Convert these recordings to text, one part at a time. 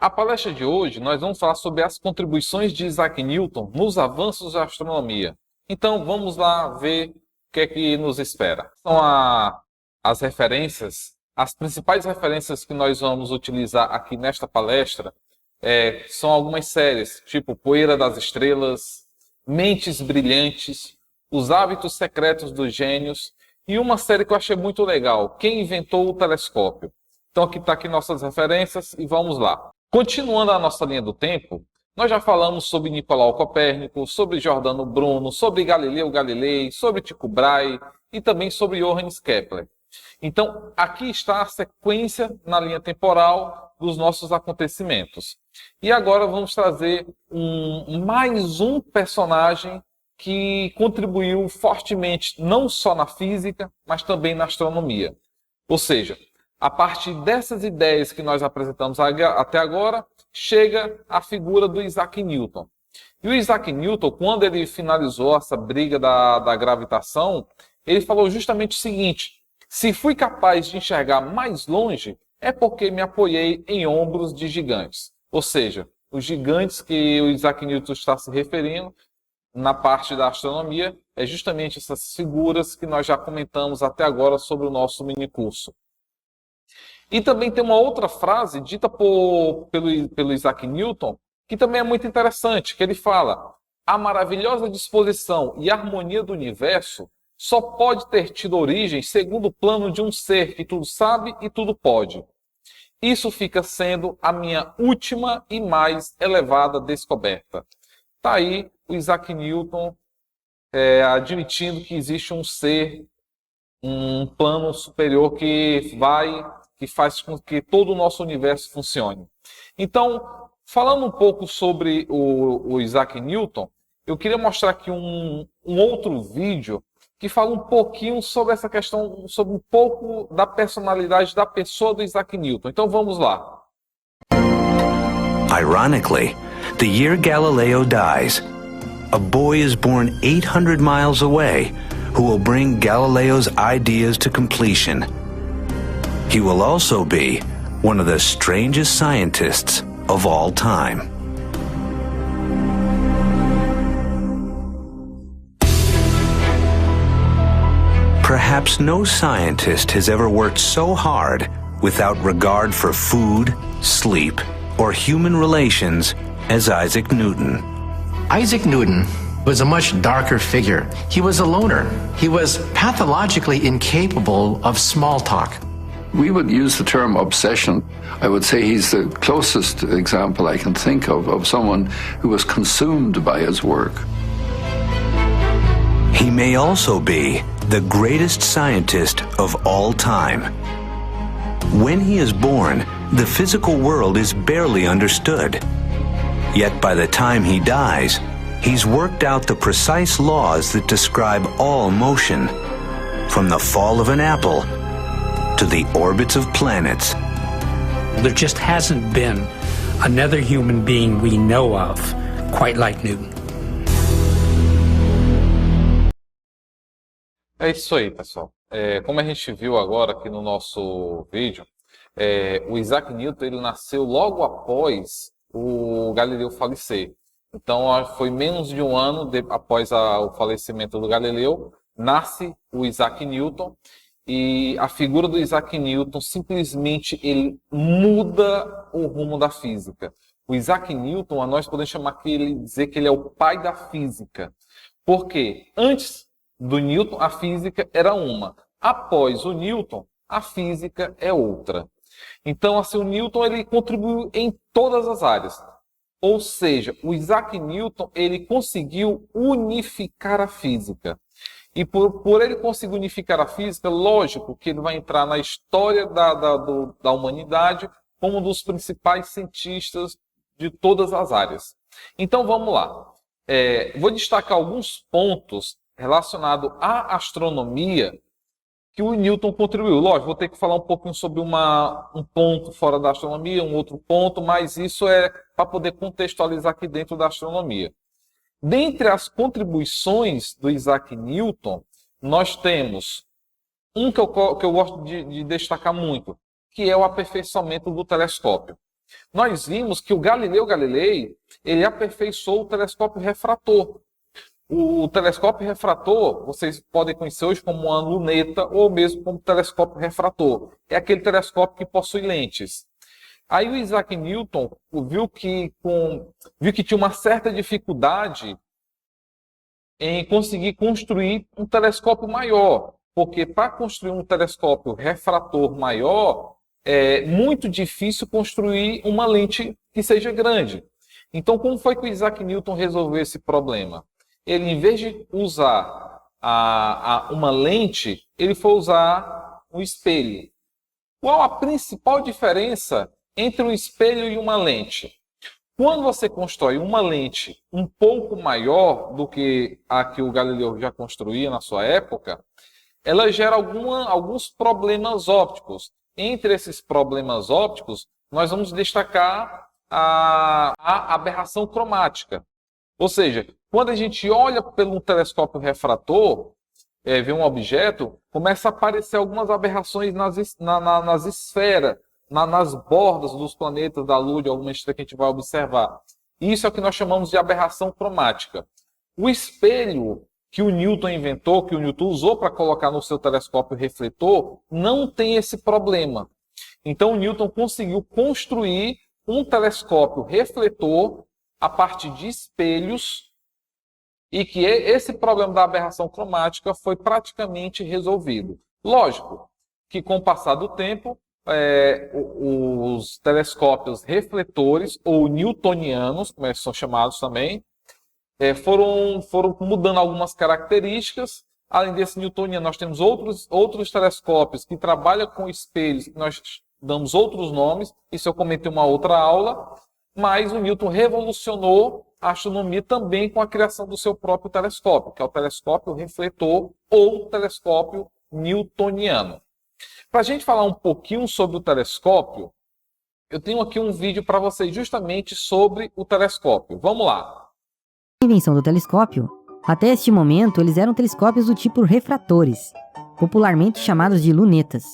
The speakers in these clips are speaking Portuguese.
A palestra de hoje nós vamos falar sobre as contribuições de Isaac Newton nos avanços da astronomia. Então vamos lá ver o que é que nos espera. São as referências, as principais referências que nós vamos utilizar aqui nesta palestra são algumas séries, tipo Poeira das Estrelas, Mentes Brilhantes, Os Hábitos Secretos dos Gênios e uma série que eu achei muito legal, Quem Inventou o Telescópio. Então aqui está aqui nossas referências e vamos lá. Continuando a nossa linha do tempo, nós já falamos sobre Nicolau Copérnico, sobre Giordano Bruno, sobre Galileu Galilei, sobre Tycho Brahe e também sobre Johannes Kepler. Então, aqui está a sequência na linha temporal dos nossos acontecimentos. E agora vamos trazer mais um personagem que contribuiu fortemente não só na física, mas também na astronomia. Ou seja, a partir dessas ideias que nós apresentamos até agora, chega a figura do Isaac Newton. E o Isaac Newton, quando ele finalizou essa briga da gravitação, ele falou justamente o seguinte: se fui capaz de enxergar mais longe, é porque me apoiei em ombros de gigantes. Ou seja, os gigantes que o Isaac Newton está se referindo na parte da astronomia é justamente essas figuras que nós já comentamos até agora sobre o nosso minicurso. E também tem uma outra frase dita pelo Isaac Newton, que também é muito interessante, que ele fala: a maravilhosa disposição e harmonia do universo só pode ter tido origem segundo o plano de um ser que tudo sabe e tudo pode. Isso fica sendo a minha última e mais elevada descoberta. Está aí o Isaac Newton admitindo que existe um ser, um plano superior que faz com que todo o nosso universo funcione. Então, falando um pouco sobre o Isaac Newton, eu queria mostrar aqui um outro vídeo que fala um pouquinho sobre essa questão, sobre um pouco da personalidade da pessoa do Isaac Newton. Então vamos lá. Ironically, the year Galileo dies, a boy is born 800 miles away who will bring Galileo's ideas to completion. He will also be one of the strangest scientists of all time. Perhaps no scientist has ever worked so hard without regard for food, sleep, or human relations as Isaac Newton. Isaac Newton was a much darker figure. He was a loner. He was pathologically incapable of small talk. We would use the term obsession. I would say he's the closest example I can think of someone who was consumed by his work. He may also be the greatest scientist of all time. When he is born, the physical world is barely understood. Yet by the time he dies, he's worked out the precise laws that describe all motion, from the fall of an apple to the orbits of planets. There just hasn't been another human being we know of quite like Newton. É isso aí, pessoal. Como a gente viu agora aqui no nosso vídeo, o Isaac Newton ele nasceu logo após o Galileu falecer. Então, foi menos de um ano após o falecimento do Galileu, nasce o Isaac Newton. E a figura do Isaac Newton simplesmente ele muda o rumo da física. O Isaac Newton, nós podemos dizer que ele é o pai da física. Porque antes do Newton, a física era uma. Após o Newton, a física é outra. Então, assim, o Newton ele contribuiu em todas as áreas. Ou seja, o Isaac Newton ele conseguiu unificar a física. E por ele conseguir unificar a física, lógico que ele vai entrar na história da humanidade como um dos principais cientistas de todas as áreas. Então vamos lá. Vou destacar alguns pontos relacionados à astronomia que o Newton contribuiu. Lógico, vou ter que falar um pouquinho sobre um ponto fora da astronomia, um outro ponto, mas isso é para poder contextualizar aqui dentro da astronomia. Dentre as contribuições do Isaac Newton, nós temos um que eu gosto de destacar muito, que é o aperfeiçoamento do telescópio. nós vimos que o Galileu Galilei, ele aperfeiçoou o telescópio refrator. O telescópio refrator, vocês podem conhecer hoje como uma luneta ou mesmo como telescópio refrator. É aquele telescópio que possui lentes. Aí o Isaac Newton viu que tinha uma certa dificuldade em conseguir construir um telescópio maior, porque para construir um telescópio refrator maior, é muito difícil construir uma lente que seja grande. Então, como foi que o Isaac Newton resolveu esse problema? Ele, em vez de usar uma lente, ele foi usar um espelho. Qual a principal diferença entre um espelho e uma lente? Quando você constrói uma lente um pouco maior do que a que o Galileu já construía na sua época, ela gera alguns problemas ópticos. Entre esses problemas ópticos, nós vamos destacar a aberração cromática. Ou seja, quando a gente olha pelo telescópio refrator, vê um objeto, começa a aparecer algumas aberrações nas esferas, nas bordas dos planetas, da Lua, de alguma estrela que a gente vai observar. Isso é o que nós chamamos de aberração cromática. O espelho que o Newton inventou, que o Newton usou para colocar no seu telescópio refletor, não tem esse problema. Então o Newton conseguiu construir um telescópio refletor a partir de espelhos e que esse problema da aberração cromática foi praticamente resolvido. Lógico que com o passar do tempo, os telescópios refletores, ou newtonianos, como eles são chamados também, foram mudando algumas características. Além desse newtoniano, nós temos outros telescópios que trabalham com espelhos, que nós damos outros nomes, isso eu comentei em uma outra aula, mas o Newton revolucionou a astronomia também com a criação do seu próprio telescópio, que é o telescópio refletor ou telescópio newtoniano. Para a gente falar um pouquinho sobre o telescópio, eu tenho aqui um vídeo para vocês justamente sobre o telescópio. Vamos lá. A invenção do telescópio, até este momento eles eram telescópios do tipo refratores, popularmente chamados de lunetas.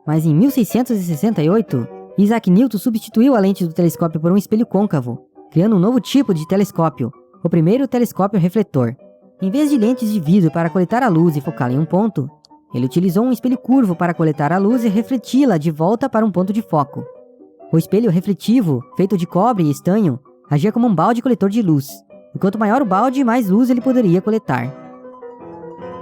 Mas em 1668, Isaac Newton substituiu a lente do telescópio por um espelho côncavo, criando um novo tipo de telescópio, o primeiro telescópio refletor. Em vez de lentes de vidro para coletar a luz e focá-la em um ponto, ele utilizou um espelho curvo para coletar a luz e refleti-la de volta para um ponto de foco. O espelho refletivo, feito de cobre e estanho, agia como um balde coletor de luz, e quanto maior o balde, mais luz ele poderia coletar.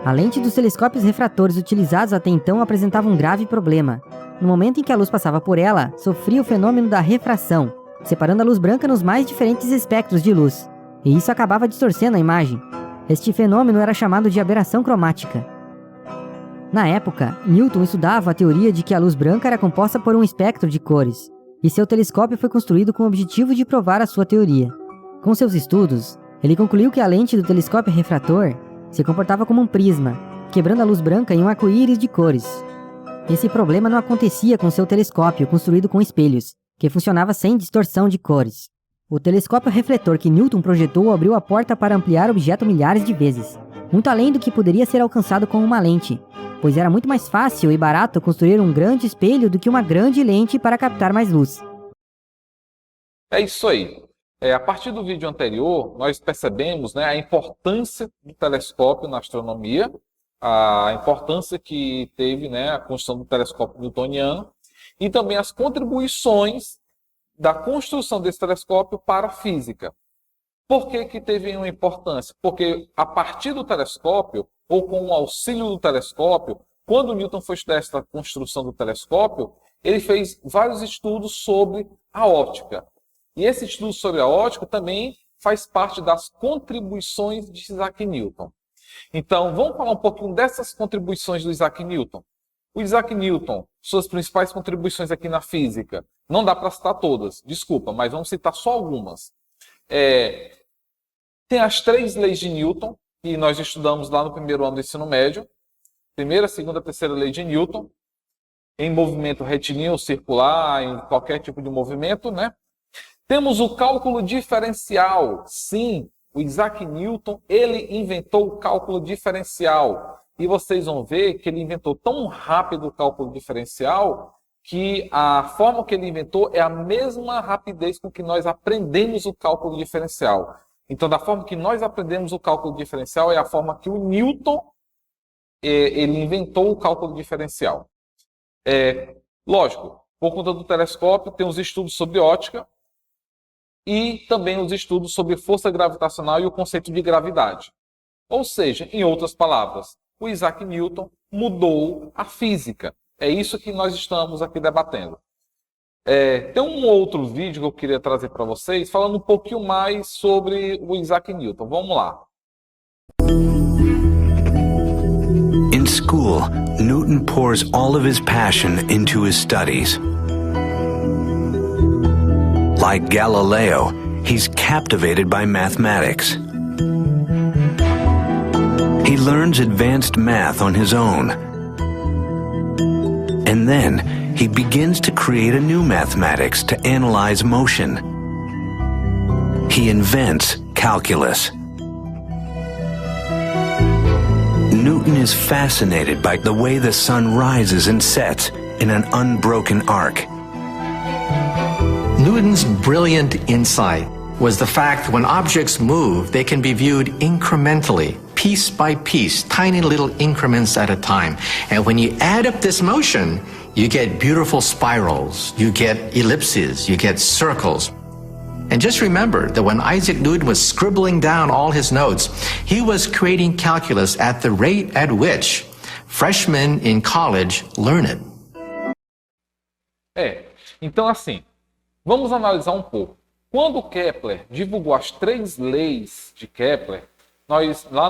A lente dos telescópios refratores utilizados até então apresentava um grave problema. No momento em que a luz passava por ela, sofria o fenômeno da refração, separando a luz branca nos mais diferentes espectros de luz, e isso acabava distorcendo a imagem. Este fenômeno era chamado de aberração cromática. Na época, Newton estudava a teoria de que a luz branca era composta por um espectro de cores, e seu telescópio foi construído com o objetivo de provar a sua teoria. Com seus estudos, ele concluiu que a lente do telescópio refrator se comportava como um prisma, quebrando a luz branca em um arco-íris de cores. Esse problema não acontecia com seu telescópio construído com espelhos, que funcionava sem distorção de cores. O telescópio refletor que Newton projetou abriu a porta para ampliar o objeto milhares de vezes, muito além do que poderia ser alcançado com uma lente, pois era muito mais fácil e barato construir um grande espelho do que uma grande lente para captar mais luz. É isso aí. A partir do vídeo anterior, nós percebemos, a importância do telescópio na astronomia, a importância que teve, a construção do telescópio newtoniano, e também as contribuições da construção desse telescópio para a física. Por que teve uma importância? Porque a partir do telescópio, ou com o auxílio do telescópio, quando Newton foi estudar essa construção do telescópio, ele fez vários estudos sobre a óptica. E esse estudo sobre a óptica também faz parte das contribuições de Isaac Newton. Então, vamos falar um pouquinho dessas contribuições do Isaac Newton. O Isaac Newton, suas principais contribuições aqui na física, não dá para citar todas, desculpa, mas vamos citar só algumas. Tem as 3 leis de Newton, que nós estudamos lá no primeiro ano do ensino médio. Primeira, segunda, terceira lei de Newton. Em movimento retilíneo, circular, em qualquer tipo de movimento, Temos o cálculo diferencial. Sim, o Isaac Newton, ele inventou o cálculo diferencial. E vocês vão ver que ele inventou tão rápido o cálculo diferencial que a forma que ele inventou é a mesma rapidez com que nós aprendemos o cálculo diferencial. Então, da forma que nós aprendemos o cálculo diferencial é a forma que o Newton ele inventou o cálculo diferencial. Lógico, por conta do telescópio, tem os estudos sobre ótica e também os estudos sobre força gravitacional e o conceito de gravidade. Ou seja, em outras palavras, o Isaac Newton mudou a física. É isso que nós estamos aqui debatendo. Tem um outro vídeo que eu queria trazer para vocês, falando um pouquinho mais sobre o Isaac Newton. Vamos lá. In school, Newton pours all of his passion into his studies. Like Galileo, he's captivated by mathematics. He learns advanced math on his own. And then, he begins to create a new mathematics to analyze motion. He invents calculus. Newton is fascinated by the way the sun rises and sets in an unbroken arc. Newton's brilliant insight was the fact that when objects move, they can be viewed incrementally, piece by piece, tiny little increments at a time. And when you add up this motion, you get beautiful spirals, you get ellipses, you get circles. And just remember that when Isaac Newton was scribbling down all his notes, he was creating calculus at the rate at which freshmen in college learn it. Então assim, vamos analisar um pouco. Quando Kepler divulgou as 3 leis de Kepler, nós lá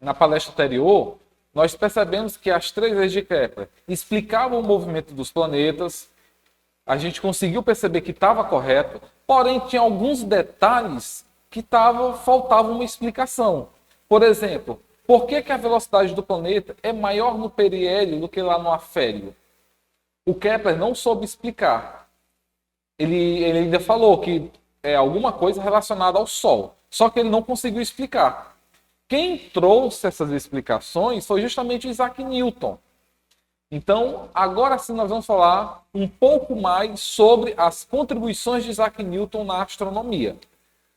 na palestra anterior, nós percebemos que as 3 leis de Kepler explicavam o movimento dos planetas. A gente conseguiu perceber que estava correto, porém tinha alguns detalhes que faltavam uma explicação. Por exemplo, por que a velocidade do planeta é maior no periélio do que lá no afélio? O Kepler não soube explicar. Ele ainda falou que é alguma coisa relacionada ao Sol, só que ele não conseguiu explicar. Quem trouxe essas explicações foi justamente Isaac Newton. Então, agora sim nós vamos falar um pouco mais sobre as contribuições de Isaac Newton na astronomia.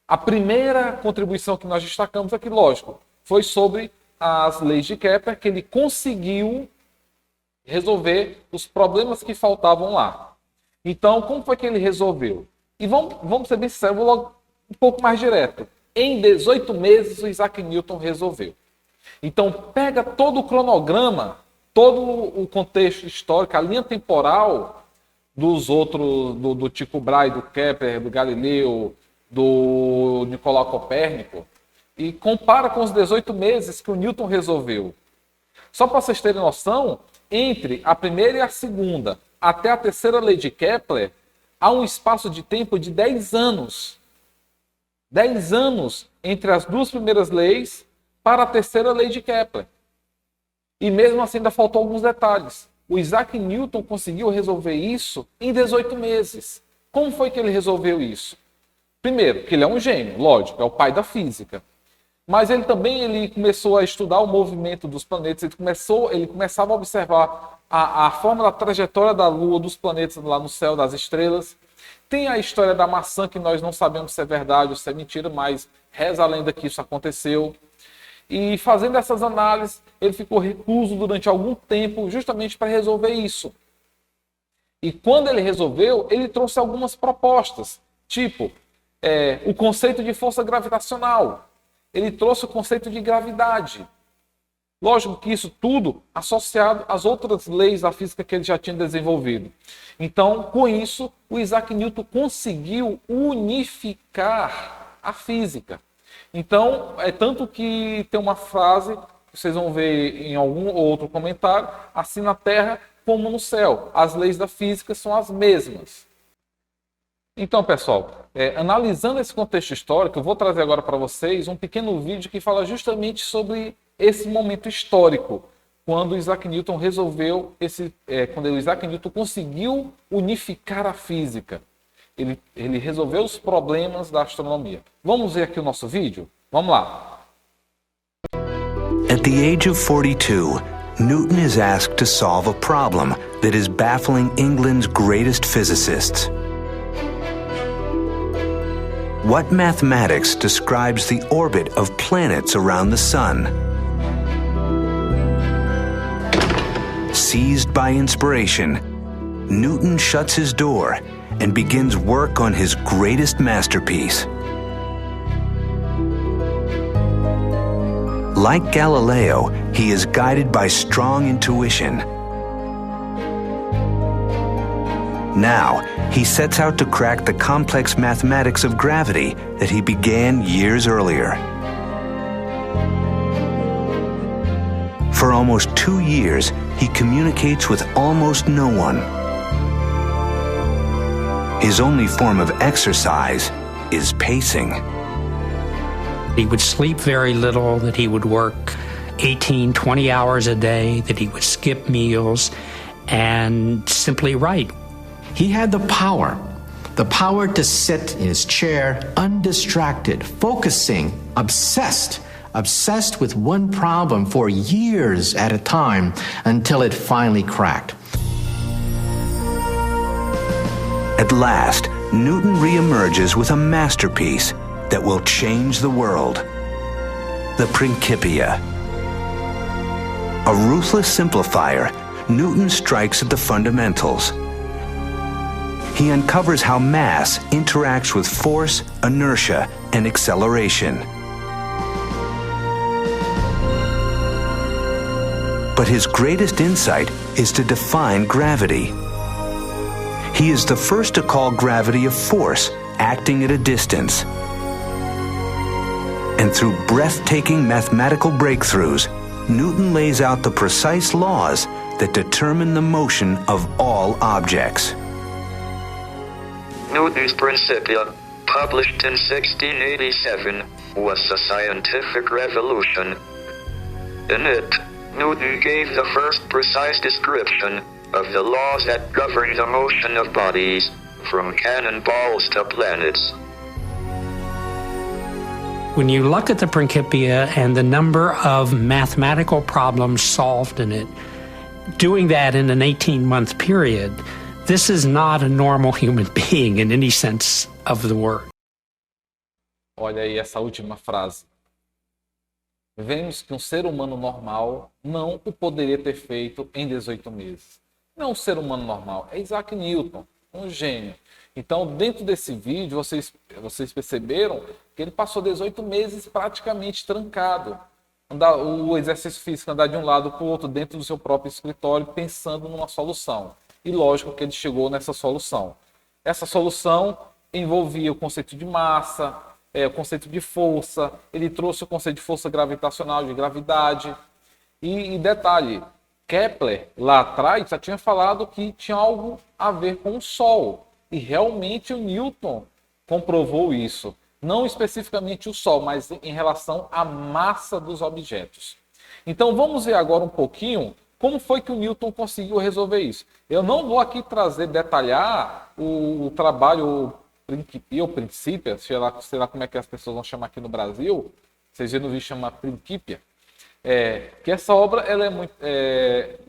A primeira contribuição que nós destacamos aqui, lógico, foi sobre as leis de Kepler, que ele conseguiu resolver os problemas que faltavam lá. Então, como foi que ele resolveu? E vamos ser bem sinceros, vou logo um pouco mais direto. Em 18 meses, o Isaac Newton resolveu. Então, pega todo o cronograma, todo o contexto histórico, a linha temporal dos outros, do Tycho Brahe, do Kepler, do Galileu, do Nicolau Copérnico, e compara com os 18 meses que o Newton resolveu. Só para vocês terem noção, entre a primeira e a segunda, até a terceira lei de Kepler, há um espaço de tempo de 10 anos. 10 anos entre as 2 primeiras leis para a terceira lei de Kepler. E mesmo assim ainda faltou alguns detalhes. O Isaac Newton conseguiu resolver isso em 18 meses. Como foi que ele resolveu isso? Primeiro, que ele é um gênio, lógico, é o pai da física. Mas ele também começou a estudar o movimento dos planetas, ele começava a observar a forma da trajetória da Lua, dos planetas lá no céu, das estrelas. Tem a história da maçã, que nós não sabemos se é verdade ou se é mentira, mas reza a lenda que isso aconteceu. E fazendo essas análises, ele ficou recluso durante algum tempo justamente para resolver isso. E quando ele resolveu, ele trouxe algumas propostas, tipo o conceito de força gravitacional. Ele trouxe o conceito de gravidade. Lógico que isso tudo associado às outras leis da física que ele já tinha desenvolvido. Então, com isso, o Isaac Newton conseguiu unificar a física. Então, é tanto que tem uma frase, que vocês vão ver em algum outro comentário, assim na Terra como no céu. As leis da física são as mesmas. Então, pessoal, analisando esse contexto histórico, eu vou trazer agora para vocês um pequeno vídeo que fala justamente sobre esse momento histórico, quando o Isaac Newton quando o Isaac Newton conseguiu unificar a física. Ele resolveu os problemas da astronomia. Vamos ver aqui o nosso vídeo? Vamos lá. At the age of 42, Newton is asked to solve a problem that is baffling England's greatest physicists. What mathematics describes the orbit of planets around the sun? Seized by inspiration, Newton shuts his door and begins work on his greatest masterpiece. Like Galileo, he is guided by strong intuition. Now, he sets out to crack the complex mathematics of gravity that he began years earlier. For almost 2 years, he communicates with almost no one. His only form of exercise is pacing. He would sleep very little, that he would work 18, 20 hours a day, that he would skip meals and simply write. He had the power to sit in his chair undistracted, focusing, obsessed with one problem for years at a time until it finally cracked. At last, Newton reemerges with a masterpiece that will change the world. The Principia. A ruthless simplifier, Newton strikes at the fundamentals. He uncovers how mass interacts with force, inertia, and acceleration. But his greatest insight is to define gravity. He is the first to call gravity a force acting at a distance. And through breathtaking mathematical breakthroughs, Newton lays out the precise laws that determine the motion of all objects. Newton's Principia, published in 1687, was a scientific revolution. In it, Newton gave the first precise description of the laws that govern the motion of bodies, from cannonballs to planets. When you look at the Principia and the number of mathematical problems solved in it, doing that in an 18-month period, this is not a normal human being in any sense of the word. Olha aí essa última frase. Vemos que um ser humano normal não o poderia ter feito em 18 meses. Não é um ser humano normal, é Isaac Newton, um gênio. Então, dentro desse vídeo, vocês perceberam que ele passou 18 meses praticamente trancado. O exercício físico, andar de um lado para o outro dentro do seu próprio escritório, pensando numa solução. E lógico que ele chegou nessa solução. Essa solução envolvia o conceito de massa, o conceito de força, ele trouxe o conceito de força gravitacional, de gravidade. E detalhe, Kepler, lá atrás, já tinha falado que tinha algo a ver com o Sol. E realmente o Newton comprovou isso. Não especificamente o Sol, mas em relação à massa dos objetos. Então vamos ver agora um pouquinho como foi que o Newton conseguiu resolver isso. Eu não vou aqui detalhar o trabalho Principia ou Principia, sei lá como é que as pessoas vão chamar aqui no Brasil. Vocês viram no vídeo chamar Principia. Que essa obra, ela é muito...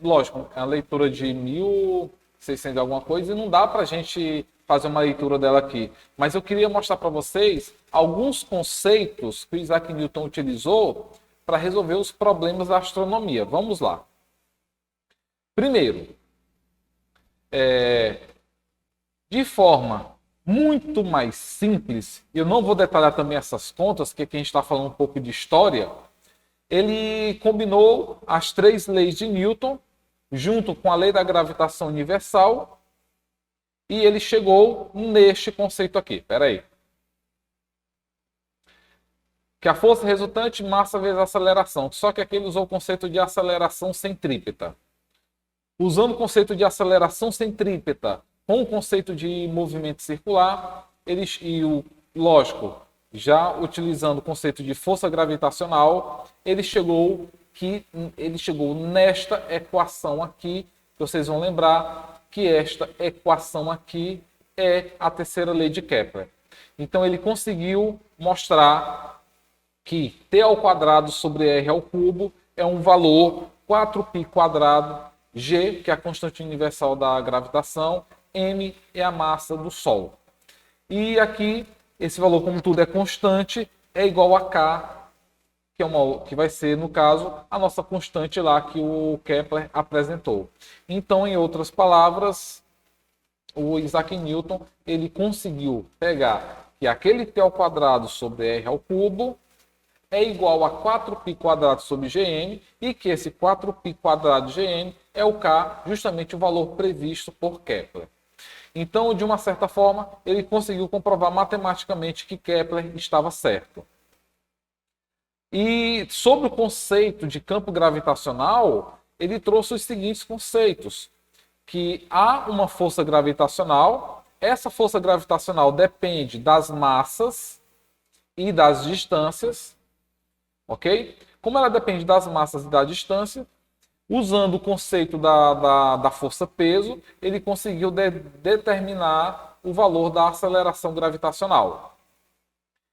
lógico, é uma leitura de 1600 e alguma coisa, e não dá para a gente fazer uma leitura dela aqui. Mas eu queria mostrar para vocês alguns conceitos que o Isaac Newton utilizou para resolver os problemas da astronomia. Vamos lá. Primeiro, de forma muito mais simples, eu não vou detalhar também essas contas, porque aqui a gente está falando um pouco de história, ele combinou as 3 leis de Newton, junto com a lei da gravitação universal, e ele chegou neste conceito aqui. Espera aí. Que a força resultante, massa vezes aceleração. Só que aqui ele usou o conceito de aceleração centrípeta. Usando o conceito de aceleração centrípeta com o conceito de movimento circular, lógico, já utilizando o conceito de força gravitacional, ele chegou nesta equação aqui, que vocês vão lembrar que esta equação aqui é a terceira lei de Kepler. Então ele conseguiu mostrar que T² sobre R² é um valor 4π², G, que é a constante universal da gravitação, M é a massa do Sol. E aqui, esse valor, como tudo é constante, é igual a K, que vai ser, no caso, a nossa constante lá que o Kepler apresentou. Então, em outras palavras, o Isaac Newton ele conseguiu pegar que aquele T² sobre R³ é igual a 4π² sobre Gm e que esse 4π² de Gm é o K, justamente o valor previsto por Kepler. Então, de uma certa forma, ele conseguiu comprovar matematicamente que Kepler estava certo. E sobre o conceito de campo gravitacional, ele trouxe os seguintes conceitos: que há uma força gravitacional, essa força gravitacional depende das massas e das distâncias, ok? Como ela depende das massas e da distância, usando o conceito da força-peso, ele conseguiu determinar o valor da aceleração gravitacional.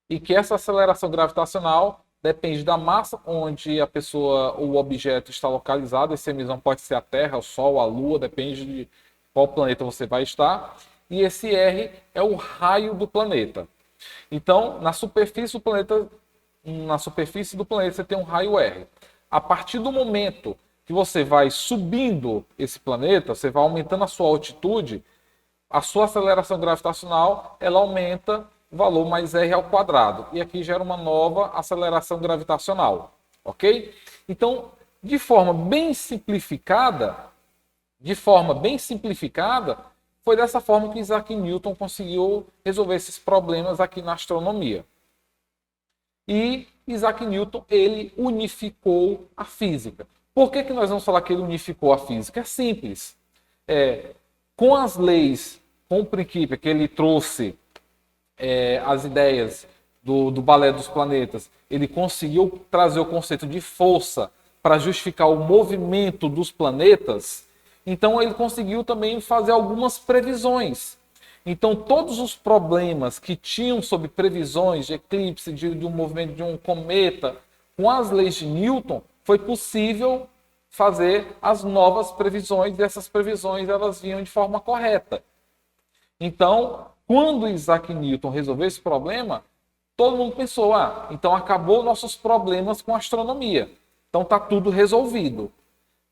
E que essa aceleração gravitacional depende da massa onde a pessoa ou o objeto está localizado. Esse emissão pode ser a Terra, o Sol, a Lua, depende de qual planeta você vai estar. E esse R é o raio do planeta. Então, na superfície do planeta você tem um raio R. A partir do momento que você vai subindo esse planeta, você vai aumentando a sua altitude, a sua aceleração gravitacional ela aumenta o valor mais R². E aqui gera uma nova aceleração gravitacional. Ok? Então, de forma bem simplificada, foi dessa forma que Isaac Newton conseguiu resolver esses problemas aqui na astronomia. E Isaac Newton, ele unificou a física. Por que nós vamos falar que ele unificou a física? É simples. Com as leis, com o princípio que ele trouxe as ideias do balé dos planetas, ele conseguiu trazer o conceito de força para justificar o movimento dos planetas. Então ele conseguiu também fazer algumas previsões. Então todos os problemas que tinham sobre previsões de eclipse, de um movimento de um cometa, com as leis de Newton, foi possível fazer as novas previsões, e essas previsões elas vinham de forma correta. Então, quando Isaac Newton resolveu esse problema, todo mundo pensou, então acabou nossos problemas com a astronomia. Então está tudo resolvido.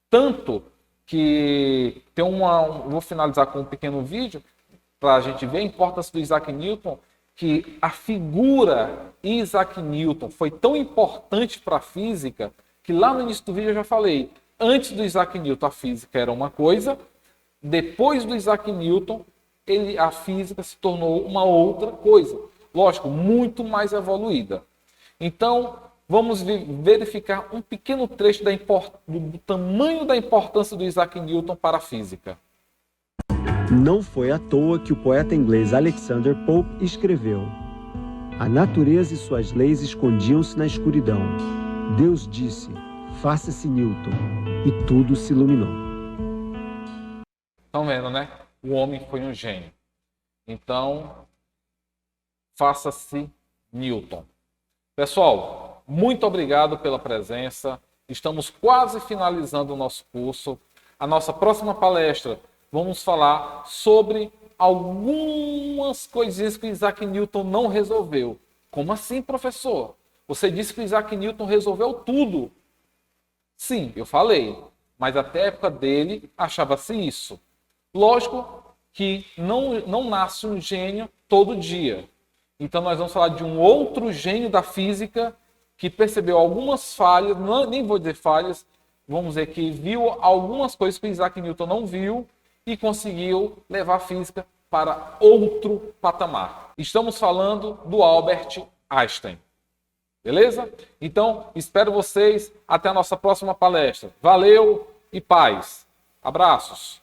Tanto que vou finalizar com um pequeno vídeo para a gente ver a importância do Isaac Newton, que a figura Isaac Newton foi tão importante para a física que lá no início do vídeo eu já falei, antes do Isaac Newton a física era uma coisa, depois do Isaac Newton a física se tornou uma outra coisa. Lógico, muito mais evoluída. Então, vamos verificar um pequeno trecho do tamanho da importância do Isaac Newton para a física. Não foi à toa que o poeta inglês Alexander Pope escreveu: a natureza e suas leis escondiam-se na escuridão. Deus disse, faça-se Newton, e tudo se iluminou. Estão vendo, né? O homem foi um gênio. Então, faça-se Newton. Pessoal, muito obrigado pela presença. Estamos quase finalizando o nosso curso. A nossa próxima palestra, vamos falar sobre algumas coisinhas que Isaac Newton não resolveu. Como assim, professor? Você disse que Isaac Newton resolveu tudo. Sim, eu falei. Mas até a época dele, achava-se isso. Lógico que não nasce um gênio todo dia. Então nós vamos falar de um outro gênio da física que percebeu algumas falhas, nem vou dizer falhas, vamos dizer que viu algumas coisas que Isaac Newton não viu e conseguiu levar a física para outro patamar. Estamos falando do Albert Einstein. Beleza? Então, espero vocês até a nossa próxima palestra. Valeu e paz. Abraços.